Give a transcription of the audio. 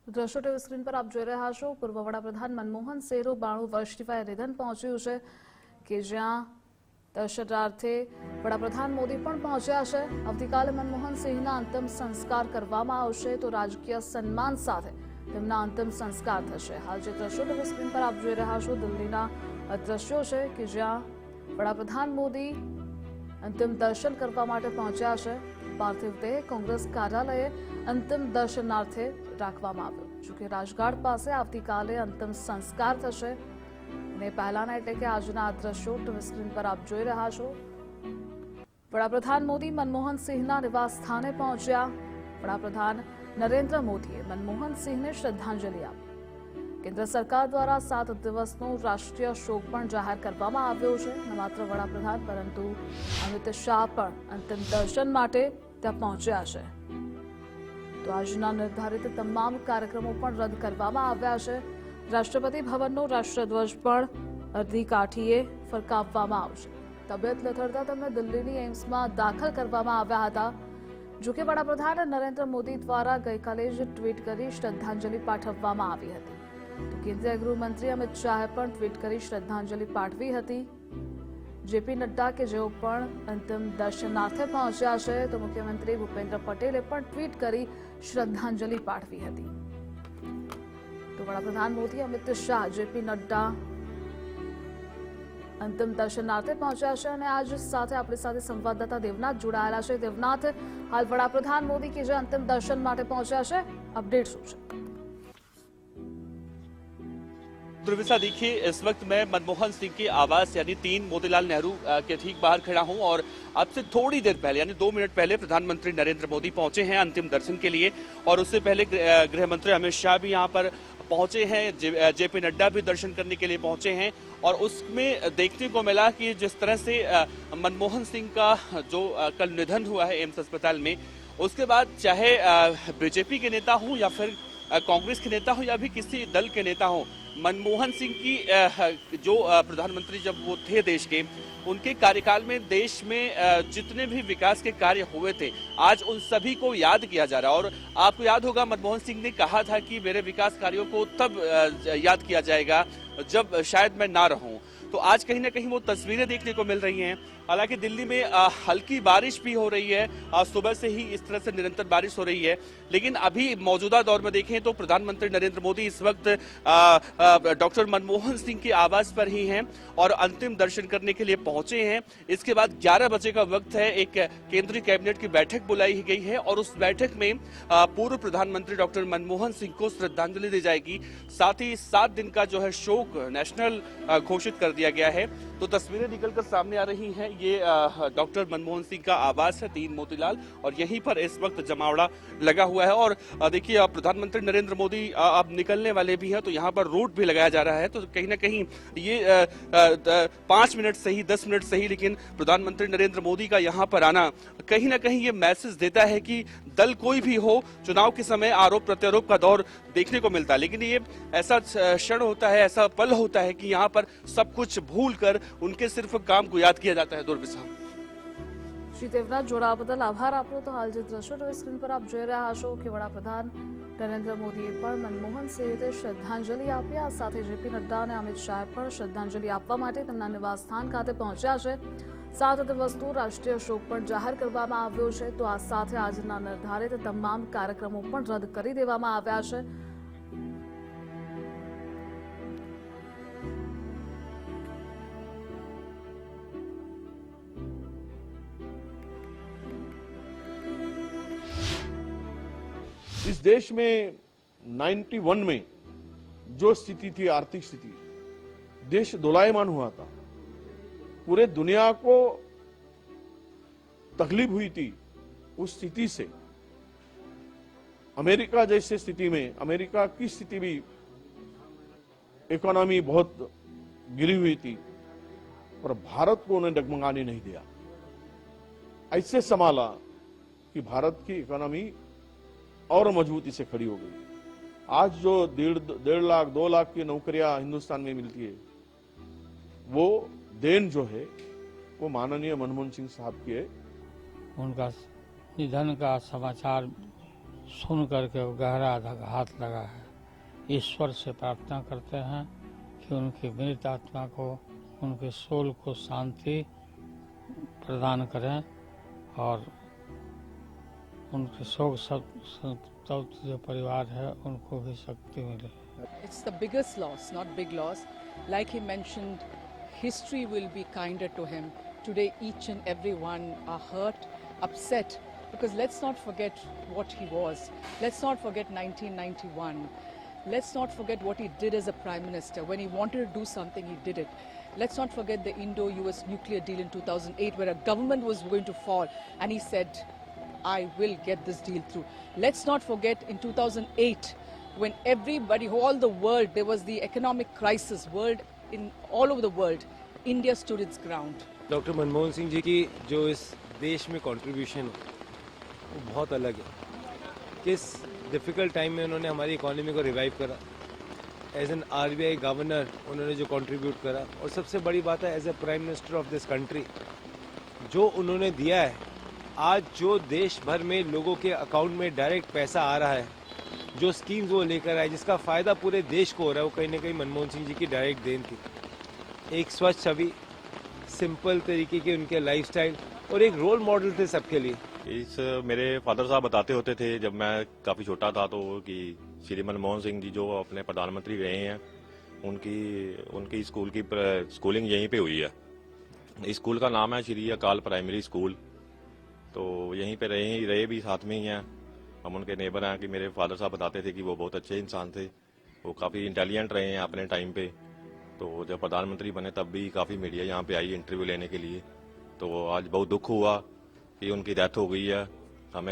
દ્રશ્યો TV screen પર આપ જોઈ રહ્યા છો। પૂર્વ વડાપ્રધાન મનમોહન સિંહનું 92 વર્ષની વયે નિધન પહોંચ્યું છે કે જ્યાં દર્શનાર્થે વડાપ્રધાન મોદી પણ પહોંચ્યા છે। આવતીકાલે મનમોહન સિંહના અંતિમ સંસ્કાર કરવામાં આવશે તો રાજકીય સન્માન સાથે તેમના અંતિમ સંસ્કાર થશે। હાલ જે દ્રશ્યો ટીવી સ્ક્રીન પર આપ જોઈ રહ્યા છો દિલ્હીના દ્રશ્યો છે કે જ્યાં વડાપ્રધાન મોદી અંતિમ દર્શન કરવા માટે પહોંચ્યા છે। પાર્થિવ દેહ કોંગ્રેસ કાર્યાલયે અંતિમ દર્શનાર્થે રાખવામાં આવ્યો। જોકે રાજઘાટ પાસે આવતીકાલે અંતિમ સંસ્કાર થશે અને પહેલાના એટલે કે આજના આ દ્રશ્યો ટીવી સ્ક્રીન પર આપ જોઈ રહ્યા છો। વડાપ્રધાન મોદી મનમોહન સિંહના નિવાસ સ્થાને પહોંચ્યા। વડાપ્રધાન નરેન્દ્ર મોદીએ મનમોહન સિંહને શ્રદ્ધાંજલિ આપી। કેન્દ્ર સરકાર દ્વારા 7 દિવસનો રાષ્ટ્રીય શોક પણ જાહેર કરવામાં આવ્યો છે। ન માત્ર વડાપ્રધાન પરંતુ અમિત શાહ પણ અંતિમ દર્શન માટે ત્યાં પહોંચ્યા છે। તો આજના નિર્ધારિત તમામ કાર્યક્રમો પણ રદ કરવામાં આવ્યા છે। રાષ્ટ્રપતિ ભવનનો રાષ્ટ્રધ્વજ પણ અડધી કાઠીએ ફરકાવવામાં આવશે। તબિયત લથડતા તેમને દિલ્હીની એમ્સમાં દાખલ કરવામાં આવ્યા હતા। જોકે વડાપ્રધાન નરેન્દ્ર મોદી દ્વારા ગઈકાલે જ ટ્વીટ કરી શ્રદ્ધાંજલિ પાઠવવામાં આવી હતી। તો કેન્દ્રીય ગૃહમંત્રી અમિત શાહે પણ ટ્વીટ કરી શ્રદ્ધાંજલિ પાઠવી હતી। જેપી નડ્ડા કે જેઓ પણ અંતિમ દર્શનાર્થે પહોંચ્યા છે તો મુખ્યમંત્રી ભૂપેન્દ્ર પટેલે પણ ટ્વીટ કરી શ્રદ્ધાંજલિ પાઠવી હતી। તો વડાપ્રધાન મોદી અમિત શાહ જેપી નડ્ડા અંતિમ દર્શનાર્થે પહોંચ્યા છે અને આજ સાથે આપણી સાથે સંવાદદાતા દેવનાથ જોડાયેલા છે। દેવનાથ, હાલ વડાપ્રધાન મોદી કે જે અંતિમ દર્શન માટે પહોંચ્યા છે, અપડેટ શું છે? ध्रुविसा, देखिए इस वक्त मैं मनमोहन सिंह के आवास यानी 3 मोतीलाल नेहरू के ठीक बाहर खड़ा हूं और अब से थोड़ी देर पहले यानी 2 मिनट पहले प्रधानमंत्री नरेंद्र मोदी पहुंचे हैं अंतिम दर्शन के लिए और उससे पहले गृह मंत्री अमित शाह भी यहां पर पहुंचे हैं। जेपी नड्डा भी दर्शन करने के लिए पहुंचे हैं और उसमें देखने को मिला कि जिस तरह से मनमोहन सिंह का जो कल निधन हुआ है एम्स अस्पताल में, उसके बाद चाहे बीजेपी के नेता हों या फिर कांग्रेस के नेता हो या भी किसी दल के नेता हो, मनमोहन सिंह की जो प्रधानमंत्री जब वो थे देश के, उनके कार्यकाल में देश में जितने भी विकास के कार्य हुए थे आज उन सभी को याद किया जा रहा है। और आपको याद होगा मनमोहन सिंह ने कहा था कि मेरे विकास कार्यों को तब याद किया जाएगा जब शायद मैं ना रहूं। तो आज कहीं ना कहीं वो तस्वीरें देखने को मिल रही हैं। हालांकि दिल्ली में हल्की बारिश भी हो रही है, सुबह से ही इस तरह से निरंतर बारिश हो रही है, लेकिन अभी मौजूदा दौर में देखें तो प्रधानमंत्री नरेंद्र मोदी इस वक्त डॉक्टर मनमोहन सिंह के आवास पर ही हैं और अंतिम दर्शन करने के लिए पहुंचे हैं। इसके बाद 11 बजे का वक्त है, एक केंद्रीय कैबिनेट की बैठक बुलाई गई है और उस बैठक में पूर्व प्रधानमंत्री डॉक्टर मनमोहन सिंह को श्रद्धांजलि दी जाएगी। साथ ही 7 दिन का जो है शोक नेशनल घोषित कर दिया गया है। तो तस्वीरें निकलकर सामने आ रही हैं, ये डॉक्टर मनमोहन सिंह का आवास है 3 मोतीलाल और यहीं पर इस वक्त जमावड़ा लगा हुआ है। और देखिए प्रधानमंत्री नरेंद्र मोदी अब निकलने वाले भी हैं तो यहाँ पर रूट भी लगाया जा रहा है। तो कहीं ना कहीं ये 5 मिनट सही 10 मिनट सही, लेकिन प्रधानमंत्री नरेंद्र मोदी का यहाँ पर आना कहीं ना कहीं ये मैसेज देता है कि दल कोई भी हो, चुनाव के समय आरोप प्रत्यारोप का दौर देखने को मिलता है, लेकिन ये ऐसा क्षण होता है, ऐसा पल होता है कि यहाँ पर सब कुछ भूल कर उनके सिर्फ काम को याद किया जाता है। दुर्विसा શ્રી દેવનાથ, જોડાવા બદલ આભાર આપનો। તો હાલ જે દ્રશ્યો ટીવી સ્ક્રીન પર આપ જોઈ રહ્યા છો કે વડાપ્રધાન નરેન્દ્ર મોદીએ પણ મનમોહન સિંહને શ્રદ્ધાંજલિ આપી। આ સાથે જેપી નડ્ડા અને અમિત શાહે પણ શ્રદ્ધાંજલિ આપવા માટે તેમના નિવાસ સ્થાન ખાતે પહોંચ્યા છે। 7 દિવસનો રાષ્ટ્રીય શોક પણ જાહેર કરવામાં આવ્યો છે। તો આ સાથે આજના નિર્ધારિત તમામ કાર્યક્રમો પણ રદ કરી દેવામાં આવ્યા છે। इस देश में 91 में जो स्थिति थी, आर्थिक स्थिति, देश दोलायमान हुआ था, पूरे दुनिया को तकलीफ हुई थी। उस स्थिति से अमेरिका जैसे स्थिति में, अमेरिका की स्थिति भी इकोनॉमी बहुत गिरी हुई थी और भारत को उन्हें डगमगाने नहीं दिया। ऐसे संभाला कि भारत की इकोनॉमी और मजबूती से खड़ी हो गई। आज जो 1.5 लाख 2 लाख की नौकरियां हिंदुस्तान में मिलती है, वो देन जो है वो माननीय मनमोहन सिंह साहब की है। उनका निधन का समाचार सुन करके गहरा आघात लगा है। ईश्वर से प्रार्थना करते हैं कि उनकी मृत आत्मा को, उनके सोल को शांति प्रदान करें और उनके शोक संतप्त जो परिवार है उनको भी शक्ति मिले। It's the biggest loss, not big loss. Like he mentioned, history will be kinder to him. Today, each and every one are hurt, upset, because let's not forget what he was. Let's not forget 1991. Let's not forget what he did as a Prime Minister. When he wanted to do something, he did it. Let's not forget the Indo-US nuclear deal in 2008, where a government was going to fall, and he said, I will get this deal through. Let's not forget in 2008, when everybody, all the world, there was the economic crisis, all over the world, India stood its ground. Doctor Manmohan Singh ji की जो इस देश में contribution है वो बहुत अलग है। किस डिफ़िकल्ट टाइम में उन्होंने हमारी इकोनॉमी को रिवाइव करा, एज एन आरबीआई गवर्नर उन्होंने जो कंट्रीब्यूट करा, और सबसे बड़ी बात है as a prime minister of this country जो उन्होंने दिया है। आज जो देश भर में लोगों के अकाउंट में डायरेक्ट पैसा आ रहा है, जो स्कीम्स वो लेकर आए जिसका फ़ायदा पूरे देश को हो रहा है, वो कहीं ना कहीं मनमोहन सिंह जी की डायरेक्ट देन थी। एक स्वच्छ छवि, सिंपल तरीके के उनके लाइफस्टाइल और एक रोल मॉडल थे सबके लिए। मेरे फादर साहब बताते होते थे जब मैं काफ़ी छोटा था तो कि श्री मनमोहन सिंह जी जो अपने प्रधानमंत्री रहे हैं उनकी स्कूलिंग यहीं पे हुई है। इस स्कूल का नाम है श्री अकाल प्राइमरी स्कूल। तो यहीं पे रहे भी साथ में ही हैं। हम उनके नेबर हैं कि मेरे फादर साहब बताते थे कि वो बहुत अच्छे इंसान थे, वो काफ़ी इंटेलिजेंट रहे हैं अपने टाइम पे। तो जब प्रधानमंत्री बने तब भी काफ़ी मीडिया यहाँ पे आई इंटरव्यू लेने के लिए। तो आज बहुत दुख हुआ कि उनकी डेथ हो गई है। हमें भी